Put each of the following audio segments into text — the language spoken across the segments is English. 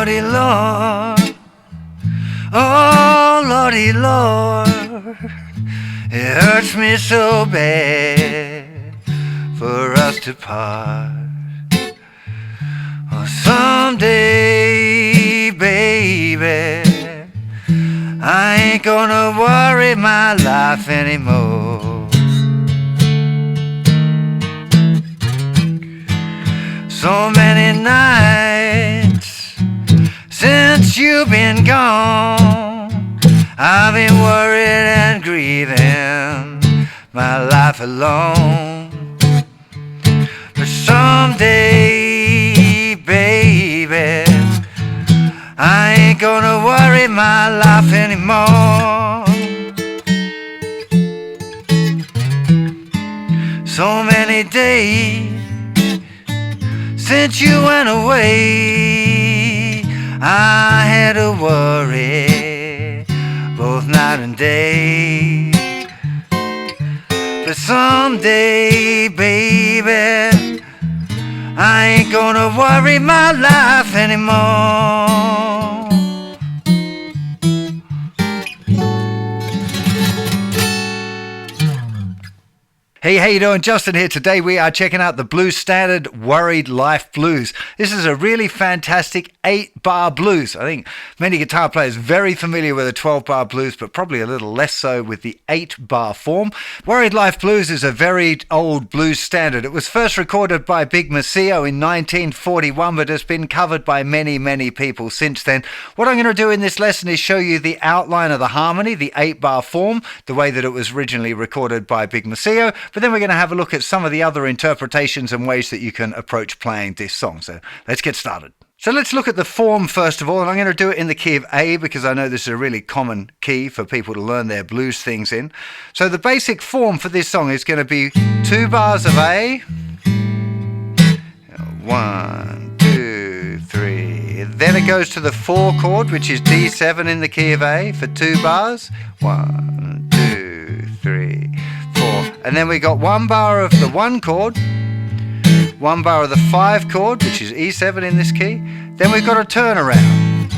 Lordy Lord, oh Lordy Lord, it hurts me so bad for us to part. Oh, someday, baby, I ain't gonna worry my life anymore. So many nights since you've been gone, I've been worried and grieving my life alone. But someday, baby, I ain't gonna worry my life anymore. So many days since you went away, I had to worry both night and day. But someday, baby, I ain't gonna worry my life anymore. Hey, how you doing? Justin here. Today we are checking out the blues standard Worried Life Blues. This is a really fantastic 8-bar blues. I think many guitar players very familiar with the 12-bar blues, but probably a little less so with the 8-bar form. Worried Life Blues is a very old blues standard. It was first recorded by Big Maceo in 1941, but has been covered by many, many people since then. What I'm going to do in this lesson is show you the outline of the harmony, the 8-bar form, the way that it was originally recorded by Big Maceo. But then we're going to have a look at some of the other interpretations and ways that you can approach playing this song. So let's get started. So let's look at the form first of all, and I'm going to do it in the key of A because I know this is a really common key for people to learn their blues things in. So the basic form for this song is going to be 2 bars of A, 1, 2, 3. Then it goes to the 4 chord, which is D7 in the key of A for 2 bars. 1, 2, 3, 4. And then we got 1 bar of the 1 chord, 1 bar of the 5 chord, which is E7 in this key. Then we've got a turnaround.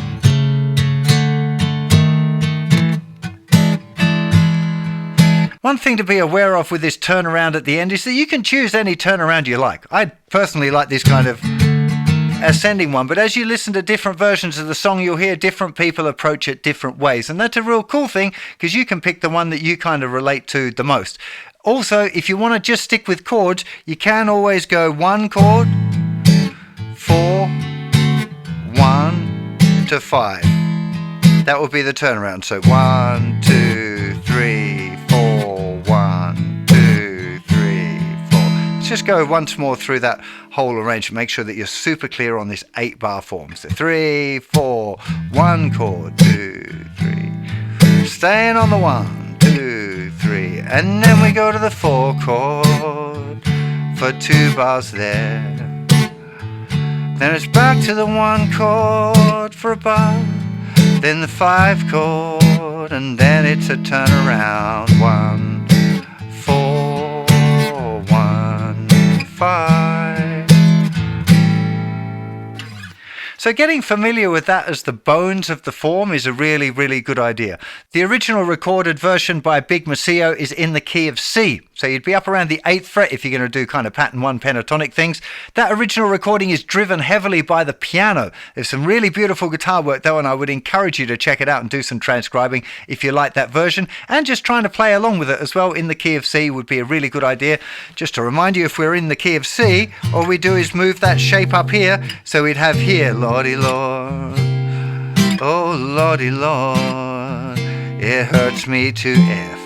One thing to be aware of with this turnaround at the end is that you can choose any turnaround you like. I personally like this kind of ascending one, but as you listen to different versions of the song, you'll hear different people approach it different ways, and that's a real cool thing because you can pick the one that you kind of relate to the most. Also, if you want to just stick with chords, you can always go 1 chord, 4, 1 to 5. That will be the turnaround. So 1, 2, 3, 4, 1, 2, 3, 4. Let's just go once more through that whole arrangement. Make sure that you're super clear on this 8-bar form. So 3, 4, 1 chord, 2, 3. Staying on the 1. 2, 3, and then we go to the 4 chord for 2 bars there. Then it's back to the 1 chord for a bar, then the 5 chord, and then it's a turnaround. 1, 4, 1, 5. So getting familiar with that as the bones of the form is a really, really good idea. The original recorded version by Big Maceo is in the key of C. So you'd be up around the 8th fret if you're going to do kind of pattern 1 pentatonic things. That original recording is driven heavily by the piano. There's some really beautiful guitar work though, and I would encourage you to check it out and do some transcribing if you like that version. And just trying to play along with it as well in the key of C would be a really good idea. Just to remind you, if we're in the key of C, all we do is move that shape up here. So we'd have here, Lordy Lord, oh Lordy Lord, it hurts me to F.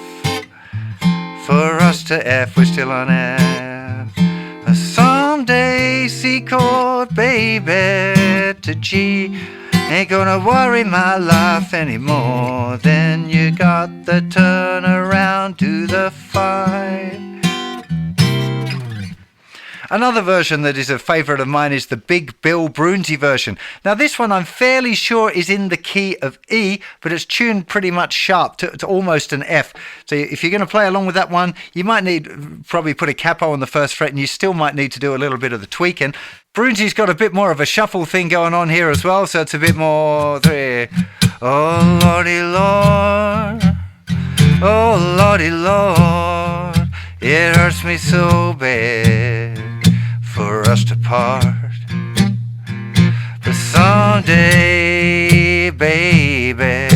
For us to F, we're still on F. Someday C chord, baby, to G. Ain't gonna worry my life anymore. Then you got the turnaround to the 5. Another version that is a favourite of mine is the big Bill Bruny version. Now this one I'm fairly sure is in the key of E, but it's tuned pretty much sharp to almost an F. So if you're going to play along with that one, you might need probably put a capo on the first fret, and you still might need to do a little bit of the tweaking. Bruny's got a bit more of a shuffle thing going on here as well, so it's a bit more three. Oh Lordy Lord, oh Lordy Lord, it hurts me so bad for us to part. But someday, baby,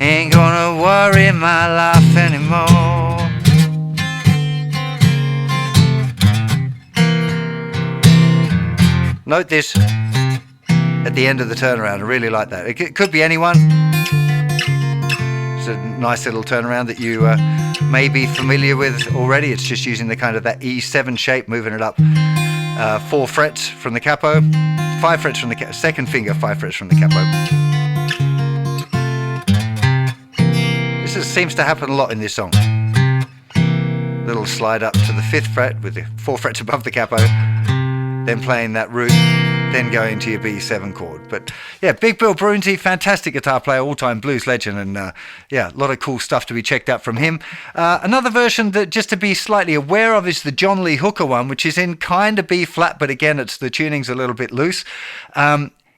ain't gonna worry my life anymore. Note this at the end of the turnaround. I really like that. It could be anyone. It's a nice little turnaround that you may be familiar with already. It's just using the kind of that E7 shape, moving it up 4 frets from the capo, 5 frets from the second finger, 5 frets from the capo. This seems to happen a lot in this song. Little slide up to the 5th fret with the 4 frets above the capo, then playing that root, then going to your B7 chord. But yeah, Big Bill Bruny, fantastic guitar player, all-time blues legend, and yeah, a lot of cool stuff to be checked out from him. Another version that just to be slightly aware of is the John Lee Hooker one, which is in kind of B flat, but again, the tuning's a little bit loose.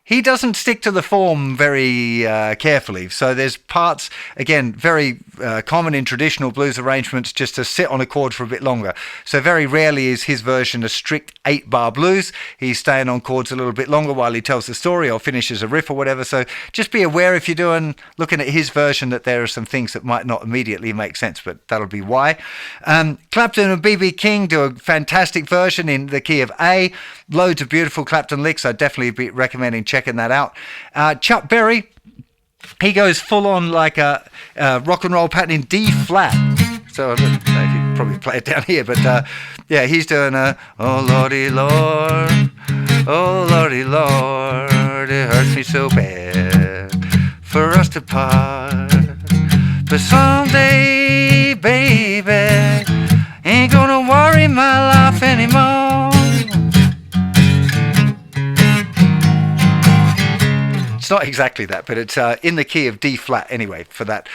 He doesn't stick to the form very carefully. So there's parts, again, very common in traditional blues arrangements, just to sit on a chord for a bit longer. So very rarely is his version a strict 8-bar blues. He's staying on chords a little bit longer while he tells the story or finishes a riff or whatever. So just be aware if you're looking at his version that there are some things that might not immediately make sense, but that'll be why. Clapton and B.B. King do a fantastic version in the key of A. Loads of beautiful Clapton licks. I'd definitely be recommending checking that out. Chuck Berry, he goes full on like a rock and roll pattern in D flat. So I don't know if you probably play it down here, but yeah, he's doing a oh Lordy Lord, oh Lordy Lord, it hurts me so bad for us to part. But someday, baby, ain't gonna worry my life anymore. It's not exactly that, but it's in the key of D flat anyway for that.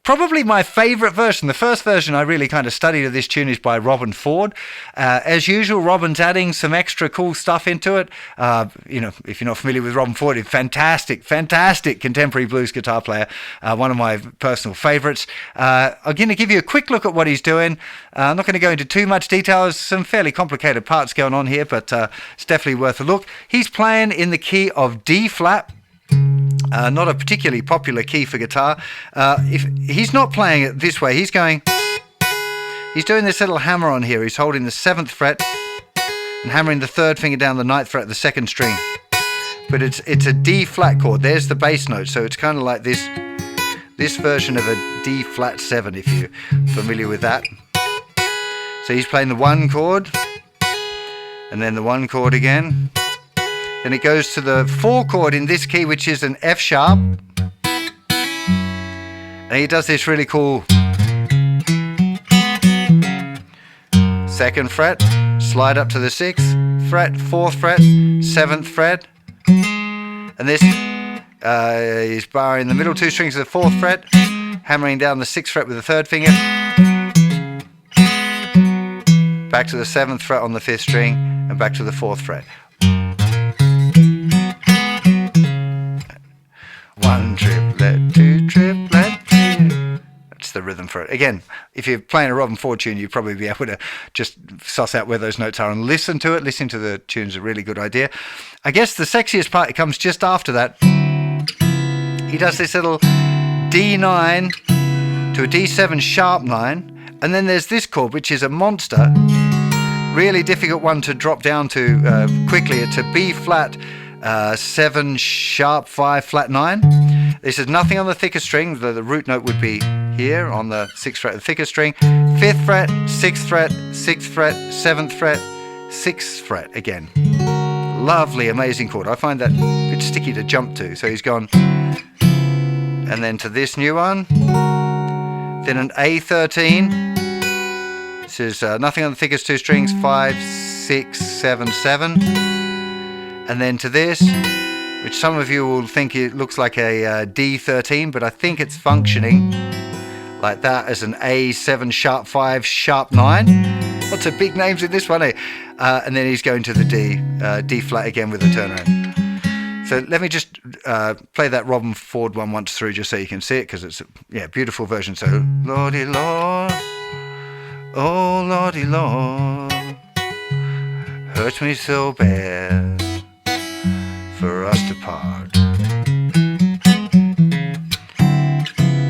Probably my favourite version, the first version I really kind of studied of this tune is by Robben Ford. As usual, Robben's adding some extra cool stuff into it. You know, if you're not familiar with Robben Ford, he's fantastic contemporary blues guitar player. One of my personal favourites. I'm going to give you a quick look at what he's doing. I'm not going to go into too much detail. There's some fairly complicated parts going on here, but it's definitely worth a look. He's playing in the key of D flat. Not a particularly popular key for guitar. If he's not playing it this way, he's doing this little hammer on here. He's holding the 7th fret and hammering the 3rd finger down the 9th fret of the 2nd string. But it's a D flat chord. There's the bass note, so it's kind of like this version of a D flat 7, if you're familiar with that. So he's playing the 1 chord, and then the 1 chord again. Then it goes to the 4 chord in this key, which is an F sharp. And he does this really cool 2nd fret, slide up to the 6th fret, 4th fret, 7th fret. And this is barring the middle 2 strings of the 4th fret, hammering down the 6th fret with the 3rd finger. Back to the 7th fret on the 5th string, and back to the 4th fret. 1 triplet, 2 triplet, 3. That's the rhythm for it. Again, if you're playing a Robben Ford tune, you'd probably be able to just suss out where those notes are and listen to it. Listening to the tune is a really good idea. I guess the sexiest part, it comes just after that. He does this little D9 to a D7 sharp 9, and then there's this chord, which is a monster. Really difficult one to drop down to quickly. It's a B flat 7 sharp 5 flat 9. This is nothing on the thicker string. The root note would be here on the 6th fret of the thicker string. 5th fret, 6th fret, 6th fret, 7th fret, 6th fret again. Lovely, amazing chord. I find that a bit sticky to jump to. So he's gone, and then to this new one. Then an A13, This is nothing on the thickest two strings, 5, 6, 7, 7. And then to this, which some of you will think it looks like a D13, but I think it's functioning like that as an A7 sharp 5 sharp 9. Lots of big names in this one, eh? And then he's going to the D flat again with a turnaround. So let me just play that Robben Ford one once through just so you can see it, because it's a beautiful version. So, Lordy Lord, oh Lordy Lord, hurts me so bad for us to part.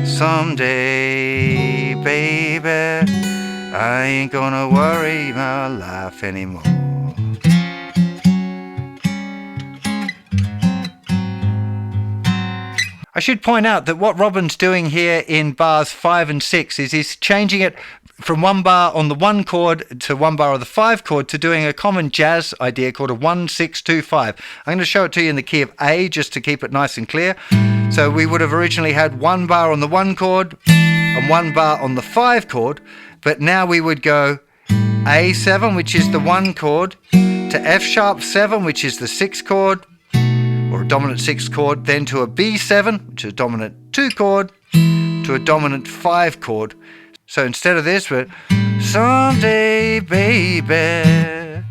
Someday, baby, I ain't gonna worry my life anymore. I should point out that what Robben's doing here in bars 5 and 6 is he's changing it from one bar on the 1 chord to one bar on the 5 chord to doing a common jazz idea called a 1-6-2-5. I'm going to show it to you in the key of A just to keep it nice and clear. So we would have originally had 1 bar on the 1 chord and 1 bar on the 5 chord, but now we would go A7, which is the 1 chord, to F sharp 7, which is the 6 chord, or a dominant 6 chord, then to a B7, which is a dominant 2 chord, to a dominant 5 chord. So instead of this, we're someday, baby,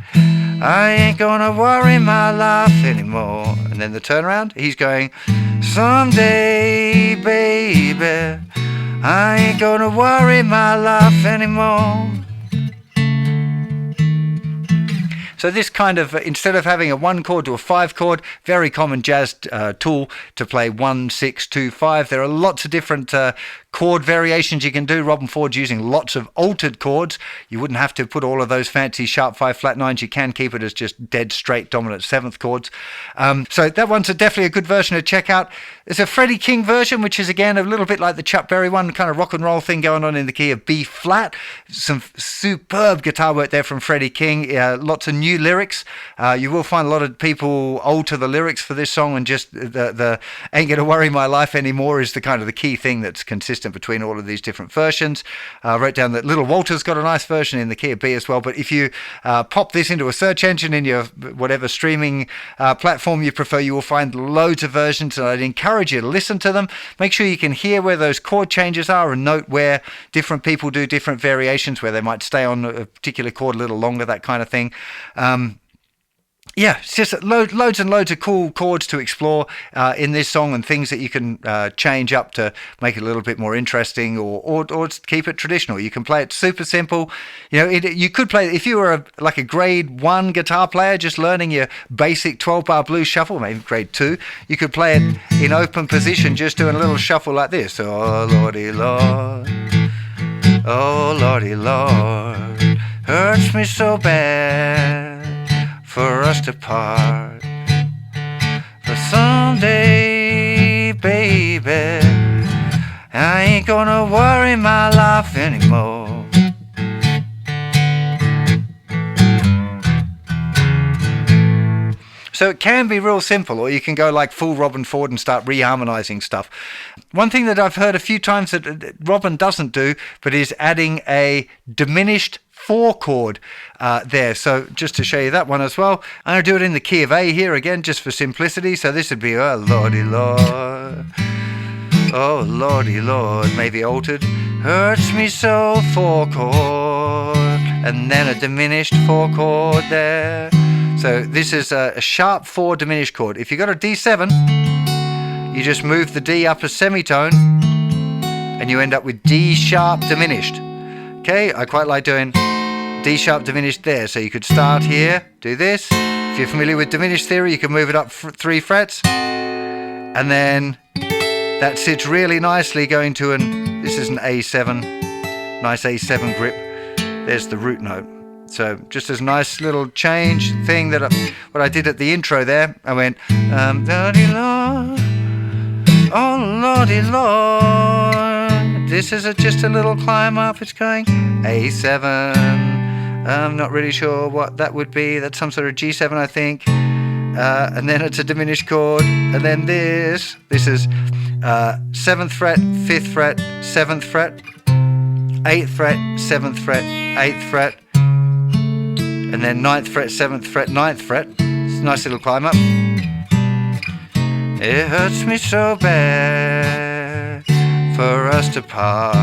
I ain't gonna worry my life anymore. And then the turnaround, he's going, someday, baby, I ain't gonna worry my life anymore. So this kind of, instead of having a 1 chord to a 5 chord, very common jazz tool to play 1-6-2-5. There are lots of different chord variations you can do. Robben Ford's using lots of altered chords. You wouldn't have to put all of those fancy sharp 5 flat 9s. You can keep it as just dead straight dominant 7th chords. So that one's definitely a good version to check out. There's a Freddie King version, which is again a little bit like the Chuck Berry one, kind of rock and roll thing going on in the key of B flat. Some superb guitar work there from Freddie King. Lots of new lyrics. You will find a lot of people alter the lyrics for this song, and just the ain't gonna worry my life anymore is the kind of the key thing that's consistent between all of these different versions. I wrote down that Little Walter's got a nice version in the key of B as well, but if you pop this into a search engine in your whatever streaming platform you prefer, you will find loads of versions, and I'd encourage you to listen to them. Make sure you can hear where those chord changes are and note where different people do different variations, where they might stay on a particular chord a little longer, that kind of thing. Yeah, it's just loads and loads of cool chords to explore in this song, and things that you can change up to make it a little bit more interesting, or keep it traditional. You can play it super simple. You know, you could play if you were like a grade 1 guitar player just learning your basic 12-bar blues shuffle, maybe grade 2. You could play it in open position, just doing a little shuffle like this. Oh Lordy Lord, oh Lordy Lord, hurts me so bad for us to part. For someday, baby, I ain't gonna worry my life anymore. So it can be real simple, or you can go like full Robben Ford and start reharmonizing stuff. One thing that I've heard a few times that Robben doesn't do, but is adding a diminished 4 chord there. So just to show you that one as well, I'm going to do it in the key of A here again, just for simplicity. So this would be, oh Lordy Lord, oh Lordy Lord, maybe altered, hurts me so 4 chord, and then a diminished 4 chord there. So this is a sharp 4 diminished chord. If you've got a D7, you just move the D up a semitone and you end up with D sharp diminished. Okay, I quite like doing D sharp diminished there. So you could start here, do this. If you're familiar with diminished theory, you can move it up 3 frets, and then that sits really nicely going to this is an A7, nice A7 grip. There's the root note. So just as a nice little change thing that what I did at the intro there, I went, Lordy Lord, oh Lordy Lord. This is just a little climb up. It's going A7. I'm not really sure what that would be. That's some sort of G7, I think. And then it's a diminished chord. And then this is 7th fret, 5th fret, 7th fret. 8th fret, 7th fret, 8th fret, and then 9th fret, 7th fret, 9th fret. It's a nice little climb up. It hurts me so bad for us to part.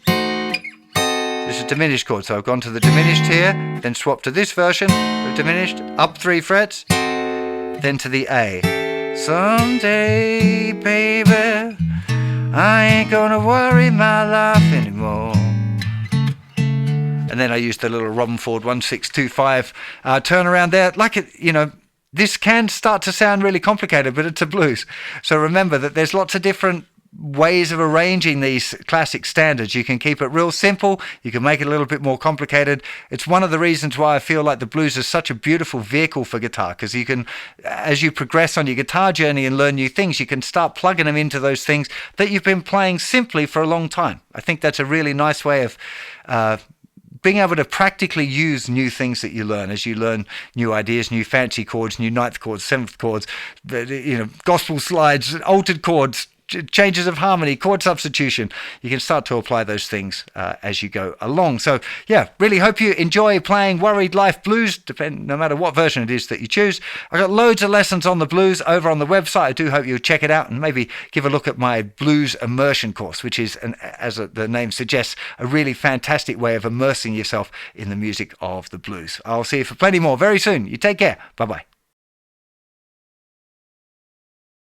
This is a diminished chord, so I've gone to the diminished here, then swapped to this version of diminished, up 3 frets, then to the A. Someday, baby, I ain't gonna worry my life anymore. And then I used the little Robben Ford 1625 turnaround there. Like it, this can start to sound really complicated, but it's a blues. So remember that there's lots of different ways of arranging these classic standards. You can keep it real simple. You can make it a little bit more complicated. It's one of the reasons why I feel like the blues is such a beautiful vehicle for guitar, because you can, as you progress on your guitar journey and learn new things, you can start plugging them into those things that you've been playing simply for a long time. I think that's a really nice way of being able to practically use new things that you learn as you learn new ideas, new fancy chords, new 9th chords, 7th chords, gospel slides, altered chords, changes of harmony, chord substitution. You can start to apply those things as you go along. So yeah, really hope you enjoy playing Worried Life Blues, no matter what version it is that you choose. I've got loads of lessons on the blues over on the website. I do hope you'll check it out and maybe give a look at my blues immersion course, which is, as the name suggests, a really fantastic way of immersing yourself in the music of the blues. I'll see you for plenty more very soon. You take care. Bye-bye.